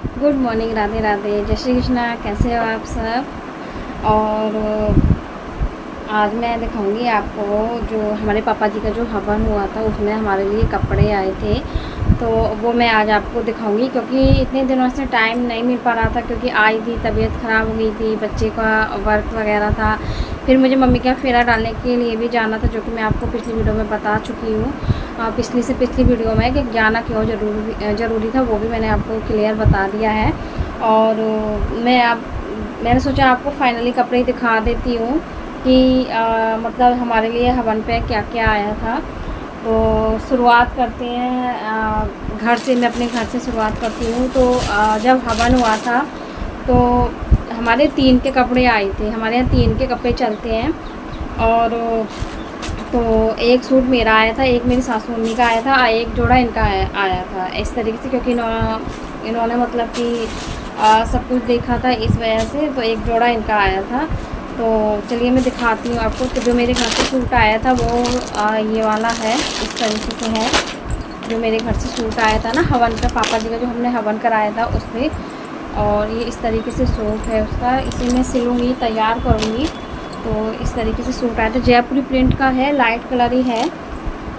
Good morning, Radhe Radhe, जय श्री कृष्णा। कैसे हो आप सब? और आज मैं दिखाऊंगी आपको जो हमारे पापा जी का जो हवन हुआ था उसमें हमारे लिए कपड़े आए थे। तो वो मैं आज आपको दिखाऊंगी क्योंकि इतने दिनों से टाइम नहीं मिल पा रहा था, क्योंकि आई थी, तबीयत ख़राब हो गई थी, बच्चे का वर्क वगैरह था। फिर मुझे मम्मी का फेरा डालने के लिए भी जाना था, जो कि मैं आपको पिछली वीडियो में बता चुकी हूँ। पिछली से पिछली वीडियो में कि जाना क्यों ज़रूरी था, वो भी मैंने आपको क्लियर बता दिया है। और मैंने सोचा आपको फाइनली कपड़े दिखा देती हूँ कि मतलब हमारे लिए हवन पे क्या क्या आया था। तो शुरुआत करते हैं घर से। मैं अपने घर से शुरुआत करती हूँ। तो जब हवन हुआ था तो हमारे 3 के कपड़े आए थे। हमारे यहाँ 3 के कपड़े चलते हैं। और तो एक सूट मेरा आया था, एक मेरी सासू मम्मी का आया था, एक जोड़ा इनका आया था इस तरीके से, क्योंकि इन्होंने मतलब कि सब कुछ देखा था इस वजह से। तो एक जोड़ा इनका आया था। तो चलिए मैं दिखाती हूँ आपको। तो जो मेरे घर से सूट आया था वो ये वाला है, इस तरीके से है। जो मेरे घर से सूट आया था ना हवन का, पापा जी का जो हमने हवन कराया था उसमें। और ये इस तरीके से सूट है उसका। इसे मैं सिलूँगी, तैयार करूँगी। तो इस तरीके से सूट आया था, जयपुरी प्रिंट का है, लाइट कलर ही है।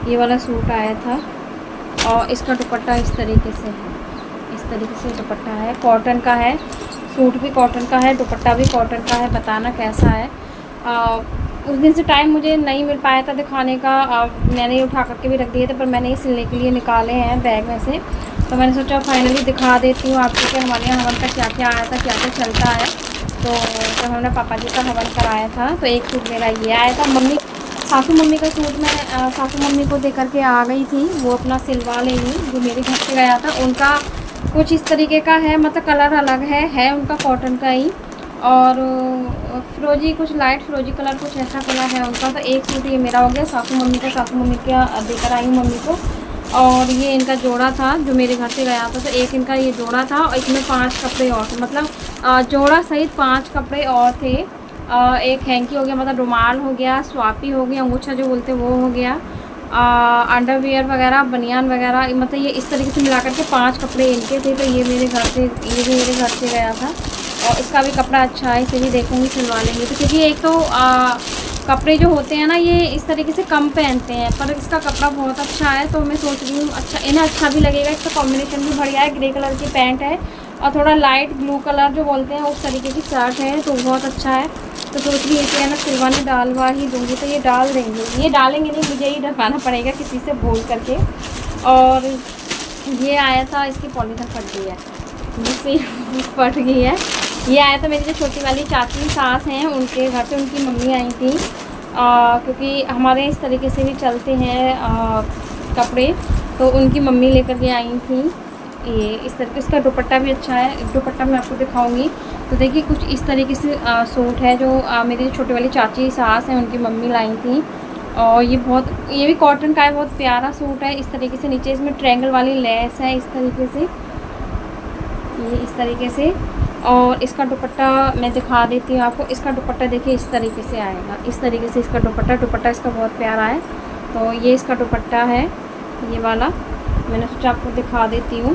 ये वाला सूट आया था। और इसका दुपट्टा इस तरीके से है। इस तरीके से दुपट्टा है, कॉटन का है। सूट भी कॉटन का है, दुपट्टा भी कॉटन का है। बताना कैसा है। उस दिन से टाइम मुझे नहीं मिल पाया था दिखाने का। मैंने उठा करके भी रख दिए थे, पर मैंने ये सिलने के लिए निकाले हैं बैग में से। तो मैंने सोचा फाइनली दिखा देती हूँ आपको कि हमारे यहाँ हवन का क्या क्या आया था, क्या क्या चलता है। तो जब हमने पापा जी का हवन कराया था तो एक सूट मेरा ये आया था। सासू मम्मी का सूट मैं सासू मम्मी को दे करके आ गई थी, वो अपना सिलवा लेंगी। जो मेरे घर से गया था उनका कुछ इस तरीके का है, मतलब कलर अलग है उनका कॉटन का ही। और फ़िरोजी, कुछ लाइट फ़िरोजी कलर, कुछ ऐसा कलर है उनका। तो एक सूट ये मेरा हो गया। सासू मम्मी का देकर आई हूँ मम्मी को। और ये इनका जोड़ा था जो मेरे घर से गया था। तो एक इनका ये जोड़ा था और इसमें 5 कपड़े और थे, मतलब जोड़ा सहित 5 कपड़े और थे। एक हैंकी हो गया, मतलब रुमाल हो गया, स्वापी हो गई, अंगूछा जो बोलते वो हो गया, अंडरवियर वगैरह, बनियान वगैरह, मतलब ये इस तरीके से मिलाकर के 5 कपड़े इनके थे। तो ये भी मेरे घर से गया था। और इसका भी कपड़ा अच्छा है, इसे भी देखूँगी, सिलवा लेंगे। तो क्योंकि एक तो कपड़े जो होते हैं ना ये इस तरीके से कम पहनते हैं, पर इसका कपड़ा बहुत अच्छा है। तो मैं सोच रही हूँ अच्छा, इन्हें अच्छा भी लगेगा। इसका कॉम्बिनेशन भी बढ़िया है, ग्रे कलर की पैंट है और थोड़ा लाइट ब्लू कलर जो बोलते हैं उस तरीके की शर्ट है, तो बहुत अच्छा है। तो सोच रही है ना सिलवाने डालवा ही दूँगी। तो ये डाल देंगे, ये डालेंगे नहीं, मुझे ही डलवाना पड़ेगा किसी से बोल करके। और ये आया था, इसकी पॉलीथीन फट गई है, मुझसे फट गई है। ये आया था मेरी जो छोटी वाली चाची सास हैं उनके घर से, उनकी मम्मी आई थी। क्योंकि हमारे इस तरीके से भी चलते हैं कपड़े, तो उनकी मम्मी लेकर के आई थी। ये इस तरीके, इसका दुपट्टा भी अच्छा है, दुपट्टा मैं आपको दिखाऊंगी। तो देखिए कुछ इस तरीके से सूट है जो मेरी छोटी वाली चाची सास हैं उनकी मम्मी लाई थी। और ये भी कॉटन का है, बहुत प्यारा सूट है। इस तरीके से नीचे इसमें ट्रायंगल वाली लेस है, इस तरीके से, ये इस तरीके से। और इसका दुपट्टा मैं दिखा देती हूँ आपको। इसका दुपट्टा देखिए इस तरीके से आएगा, इस तरीके से इसका दुपट्टा इसका बहुत प्यारा है। तो ये इसका दुपट्टा है, ये वाला मैंने सोचा आपको दिखा देती हूँ।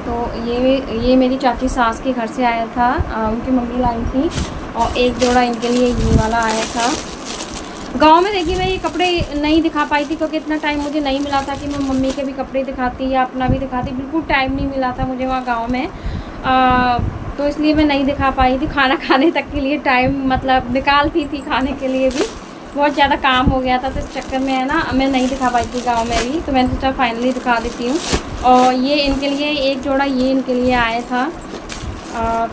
तो ये मेरी चाची सास के घर से आया था, उनकी मम्मी लाई थी। और एक जोड़ा इनके लिए ये वाला आया था। गांव में देखिए मैं ये कपड़े नहीं दिखा पाई थी, क्योंकि इतना टाइम मुझे नहीं मिला था कि मैं मम्मी के भी कपड़े दिखाती या अपना भी दिखाती। बिल्कुल टाइम नहीं मिला था मुझे वहाँ गांव में। तो इसलिए मैं नहीं दिखा पाई थी। खाना खाने तक के लिए टाइम मतलब निकालती थी, खाने के लिए भी बहुत ज़्यादा काम हो गया था। तो इस चक्कर में है ना मैं नहीं दिखा पाई थी गाँव में भी। तो मैंने सोचा फाइनली दिखा देती हूँ। और ये इनके लिए एक जोड़ा ये इनके लिए आया था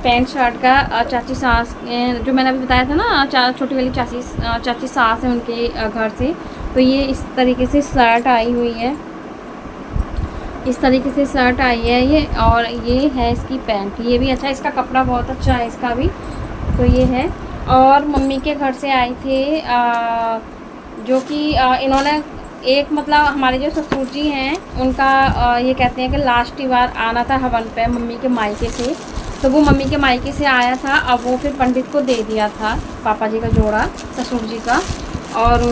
पैंट शर्ट का। चाची सास जो मैंने अभी बताया था ना, छोटी वाली चाची सास है उनके घर से। तो ये इस तरीके से शर्ट आई हुई है, इस तरीके से शर्ट आई है ये। और ये है इसकी पैंट, ये भी अच्छा है, इसका कपड़ा बहुत अच्छा है इसका भी। तो ये है। और मम्मी के घर से आए थे जो कि इन्होंने एक, मतलब हमारे जो ससुर जी हैं उनका ये कहते हैं कि लास्ट ही बार आना था हवन पे मम्मी के मायके से। तो वो मम्मी के मायके से आया था, अब वो फिर पंडित को दे दिया था पापा जी का जोड़ा, ससुर जी का। और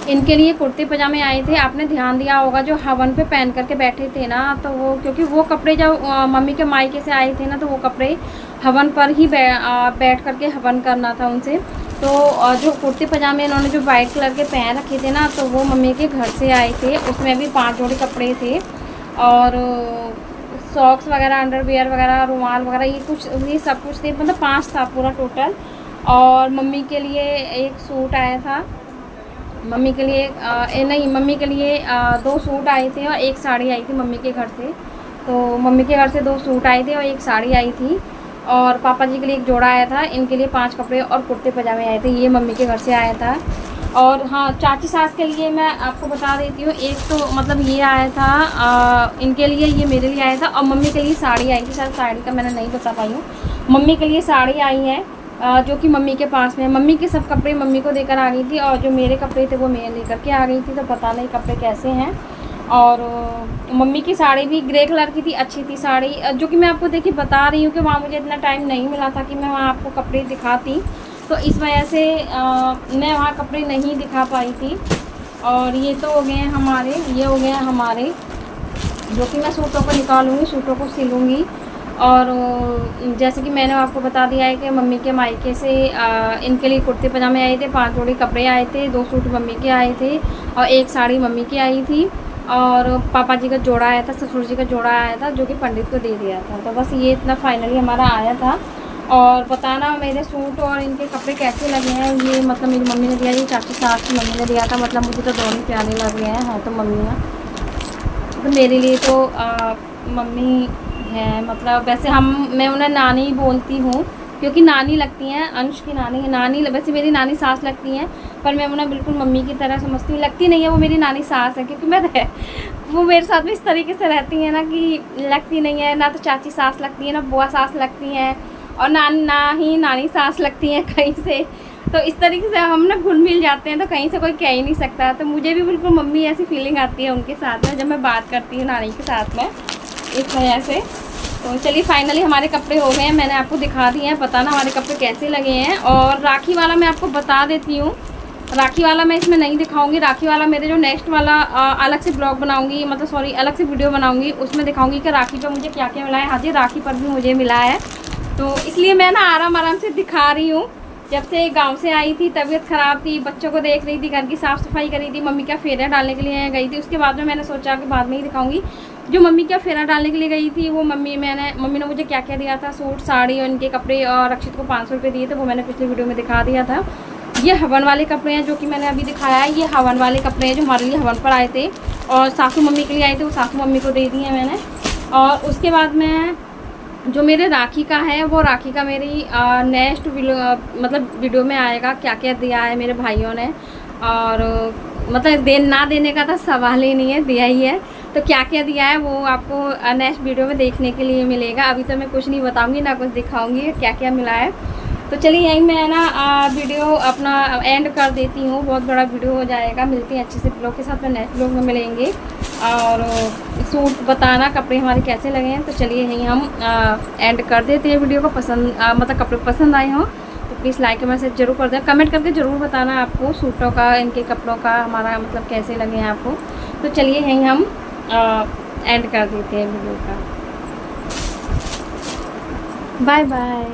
इनके लिए कुर्ते पजामे आए थे। आपने ध्यान दिया होगा जो हवन पे पहन करके बैठे थे ना, तो वो क्योंकि वो कपड़े जब मम्मी के मायके से आए थे ना, तो वो कपड़े हवन पर ही बैठ करके हवन करना था उनसे। तो जो कुर्ते पजामे इन्होंने जो वाइट कलर के पहन रखे थे ना, तो वो मम्मी के घर से आए थे। उसमें भी 5 जोड़ी कपड़े थे और सॉक्स वगैरह, अंडरवियर वगैरह, रुमाल वगैरह, ये सब कुछ थे। मतलब 5 था पूरा टोटल। और मम्मी के लिए एक सूट आया था। मम्मी के लिए नहीं, मम्मी के लिए 2 सूट आए थे और 1 साड़ी आई थी मम्मी के घर से। तो मम्मी के घर से 2 सूट आए थे और 1 साड़ी आई थी। और पापा जी के लिए एक जोड़ा आया था। इनके लिए 5 कपड़े और कुर्ते पजामे आए थे, ये मम्मी के घर से आया था। और हाँ, चाची सास के लिए मैं आपको बता देती हूँ, एक तो मतलब ये आया था इनके लिए, ये मेरे लिए आया था। और मम्मी के लिए साड़ी आई थी। शायद साड़ी का मैंने नहीं बता पाई हूँ। मम्मी के लिए साड़ी आई है जो कि मम्मी के पास में है। मम्मी के सब कपड़े मम्मी को देकर आ गई थी और जो मेरे कपड़े थे वो मैं लेकर के आ गई थी। तो पता नहीं कपड़े कैसे हैं। और मम्मी की साड़ी भी ग्रे कलर की थी, अच्छी थी साड़ी, जो कि मैं आपको देखिए बता रही हूँ कि वहाँ मुझे इतना टाइम नहीं मिला था कि मैं वहाँ आपको कपड़े दिखाती। तो इस वजह से मैं वहाँ कपड़े नहीं दिखा पाई थी। और ये तो हो गए हैं हमारे, ये हो गए हैं हमारे, जो कि मैं सूटों को निकालूँगी, सूटों को सिलूँगी। और जैसे कि मैंने आपको बता दिया है कि मम्मी के मायके से इनके लिए कुर्ते पजामे आए थे, 5 जोड़ी कपड़े आए थे, 2 सूट मम्मी के आए थे और 1 साड़ी मम्मी की आई थी। और पापा जी का जोड़ा आया था, ससुर जी का जोड़ा आया था, जो कि पंडित को दे दिया था। तो बस ये इतना फाइनली हमारा आया था। और बताना मेरे सूट और इनके कपड़े कैसे लगे हैं। ये मतलब मेरी मम्मी ने दिया, ये चाची सास की मम्मी ने दिया था। मतलब मुझे तो दोनों प्यारे लगे हैं तो मम्मी, तो मेरे लिए तो मम्मी है। मतलब वैसे मैं उन्हें नानी ही बोलती हूँ, क्योंकि नानी लगती हैं, अंश की नानी है। नानी वैसे मेरी नानी सास लगती हैं, पर मैं उन्हें बिल्कुल मम्मी की तरह समझती हूँ। लगती नहीं है, वो मेरी नानी सास है, क्योंकि वो मेरे साथ भी इस तरीके से रहती हैं ना कि लगती नहीं है। ना तो चाची सास लगती है, ना बुआ सास लगती हैं, और ना ही नानी सास लगती हैं कहीं से। तो इस तरीके से हम ना घुल मिल जाते हैं, तो कहीं से कोई कह ही नहीं सकता। तो मुझे भी बिल्कुल मम्मी ऐसी फीलिंग आती है उनके साथ में, जब मैं बात करती हूँ नानी के साथ में, इस वजह से। तो चलिए फाइनली हमारे कपड़े हो गए हैं, मैंने आपको दिखा दिए हैं। पता ना हमारे कपड़े कैसे लगे हैं। और राखी वाला मैं आपको बता देती हूँ, राखी वाला मैं इसमें नहीं दिखाऊंगी। राखी वाला मेरे जो नेक्स्ट वाला अलग से ब्लॉग बनाऊंगी, मतलब सॉरी अलग से वीडियो बनाऊंगी, उसमें दिखाऊंगी कि राखी पर मुझे क्या क्या मिला है। हाँ जी, राखी पर भी मुझे मिला है, तो इसलिए मैं ना आराम से दिखा रही हूँ। जब से गांव से आई थी, तबीयत ख़राब थी, बच्चों को देख रही थी, घर की साफ़ सफाई करी थी, मम्मी का फेरा डालने के लिए गई थी। उसके बाद में मैंने सोचा कि बाद में ही दिखाऊंगी। जो मम्मी का फेरा डालने के लिए गई थी, वो मम्मी ने मुझे क्या क्या दिया था, सूट, साड़ी और इनके कपड़े, और रक्षित को 500 रुपये दिए थे, वो मैंने पिछली वीडियो में दिखा दिया था। ये हवन वाले कपड़े हैं जो कि मैंने अभी दिखाया है। ये हवन वाले कपड़े हैं जो हमारे लिए हवन पर आए थे, और सासू मम्मी के लिए आए थे, वो सासू मम्मी को दे दिए मैंने। और उसके बाद में जो मेरे राखी का है, वो राखी का मेरी नेक्स्ट मतलब वीडियो में आएगा, क्या क्या दिया है मेरे भाइयों ने। और मतलब ना देने का तो सवाल ही नहीं है, दिया ही है। तो क्या क्या दिया है वो आपको नेक्स्ट वीडियो में देखने के लिए मिलेगा। अभी तो मैं कुछ नहीं बताऊंगी, ना कुछ दिखाऊंगी क्या क्या मिला है। तो चलिए यहीं मैं ना वीडियो अपना एंड कर देती हूँ, बहुत बड़ा वीडियो हो जाएगा। मिलती हैं अच्छे से ब्लॉग के साथ में, नेक्स्ट ब्लॉग में मिलेंगे। और सूट बताना कपड़े हमारे कैसे लगे हैं। तो चलिए यहीं हम एंड कर देते हैं वीडियो को। मतलब कपड़े पसंद आए हों तो प्लीज़ लाइक और मैसेज जरूर कर दें, कमेंट करके ज़रूर बताना आपको सूटों का, इनके कपड़ों का हमारा मतलब कैसे लगे हैं आपको। तो चलिए यहीं हम एंड कर देते हैं वीडियो का। Bye bye.